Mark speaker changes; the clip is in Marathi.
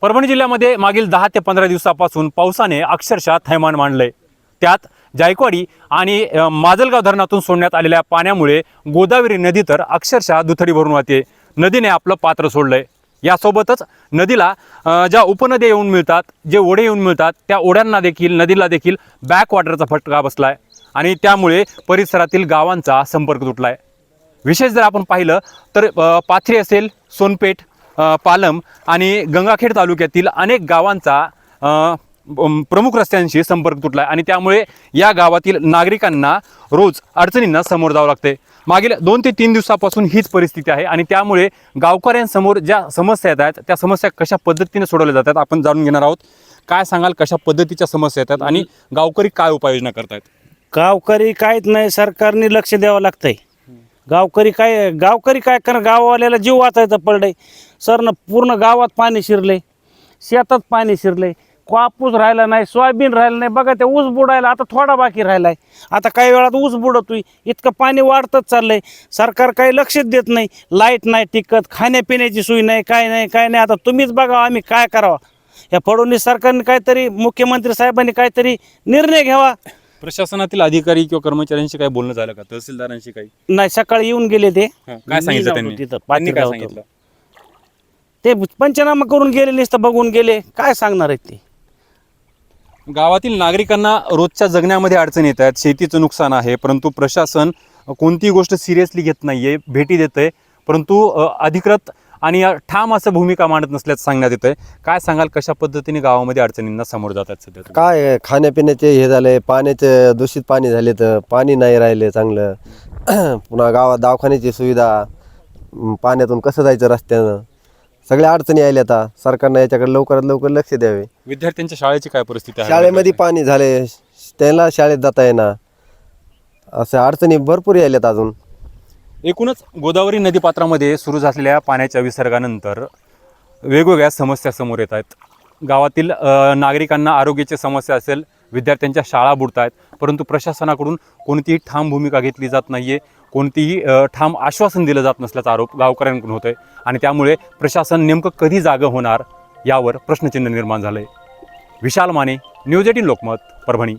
Speaker 1: परभणी जिल्ह्यामध्ये मागील 10 ते 15 दिवसापासून पावसाने अक्षरशः थैमान मांडलंय। त्यात जायकवाडी आणि माजलगाव धरणातून सोडण्यात आलेल्या पाण्यामुळे गोदावरी नदी तर अक्षरशः दुथडी भरून वाहते। नदीने आपलं पात्र सोडलंय। यासोबतच नदीला ज्या उपनद्या येऊन मिळतात, जे ओढे येऊन मिळतात, त्या ओढ्यांना देखील नदीला देखील बॅक वॉटरचा फटका बसलाय आणि त्यामुळे परिसरातील गावांचा संपर्क तुटलाय। विशेष जर आपण पाहिलं तर पाथरी असेल, सोनपेठ, पालम आणि गंगाखेड तालुक्यातील अनेक गावांचा प्रमुख रस्त्यांशी संपर्क तुटला आणि त्यामुळे या गावातील नागरिकांना रोज अडचणींना समोर जावं लागते। मागील 2 ते 3 दिवसापासून हीच परिस्थिती आहे आणि त्यामुळे गावकऱ्यांसमोर ज्या समस्या येतात त्या समस्या कशा पद्धतीने सोडवल्या जातात आपण जाणून घेणार आहोत। काय सांगाल, कशा पद्धतीच्या समस्या येतात आणि गावकरी काय उपाययोजना करतायत?
Speaker 2: गावकरी काहीच नाही, सरकारने लक्ष द्यावं लागतंय। गावकरी काय कर, गाववाल्याला जीव वाचायचं पडलंय। सरनं पूर्ण गावात पाणी शिरले, शेतात पाणी शिरले, कापूस राहिला नाही, सोयाबीन राहिलं नाही, बघा ते ऊस बुडायला आता थोडा बाकी राहिलाय। आता काही वेळात ऊस बुडतोय, इतकं पाणी वाढतच चाललंय। सरकार काही लक्षच देत नाही, लाईट नाही टिकत, खाण्यापिण्याची सोय नाही, काय नाही। आता तुम्हीच बघा आम्ही काय करावं। या फडणवीस सरकारने काहीतरी, मुख्यमंत्री साहेबांनी काहीतरी निर्णय घ्यावा।
Speaker 1: प्रशासनातील अधिकारी किंवा कर्मचाऱ्यांशी काही बोलणं झालं का? तहसीलदारांशी काही?
Speaker 2: नाही, सकाळी येऊन गेले ते।
Speaker 1: काय सांगितलं त्यांनी? त्यांनी काय सांगितलं?
Speaker 2: ते पंचनामा करून गेले, नुसतं बघून गेले, काय सांगणार आहेत ते।
Speaker 1: गावातील नागरिकांना रोजच्या जगण्यामध्ये अडचण येत आहेत, शेतीचं नुकसान आहे, परंतु प्रशासन कोणतीही गोष्ट सिरियसली घेत नाहीये, भेटी देतंय, परंतु अधिकृत आणि ठाम असं भूमिका मांडत नसल्याचं सांगण्यात येतंय। काय सांगाल, कशा पद्धतीने गावामध्ये अडचणींना समोर जातात सध्या?
Speaker 3: काय खाण्यापिण्याचे हे झाले, पाण्याचे दूषित पाणी झाले, तर पाणी नाही राहिले चांगलं। पुन्हा गावात दवाखान्याची सुविधा, पाण्यातून कसं जायचं रस्त्यानं, सगळ्या अडचणी आल्या। आता सरकारनं याच्याकडे लवकरात लवकर लक्ष द्यावे।
Speaker 1: विद्यार्थ्यांच्या शाळेची काय परिस्थिती आहे?
Speaker 3: शाळेमध्ये पाणी झाले, त्यांना शाळेत जाता येणार, अशा अडचणी भरपूर आल्यात अजून।
Speaker 1: एकूणच गोदावरी नदीपात्रामध्ये सुरू झालेल्या पाण्याच्या विसर्गानंतर वेगवेगळ्या समस्या समोर येत आहेत। गावातील नागरिकांना आरोग्याची समस्या असेल, विद्यार्थ्यांच्या शाळा बुडत आहेत, परंतु प्रशासनाकडून कोणतीही ठाम भूमिका घेतली जात नाहीये, कोणतीही ठाम आश्वासन दिलं जात नसल्याचा आरोप गावकऱ्यांकडून होतोय आणि त्यामुळे प्रशासन नेमकं कधी जागं होणार यावर प्रश्नचिन्ह निर्माण झालंय। विशाल माने, न्यूज 18 लोकमत, परभणी।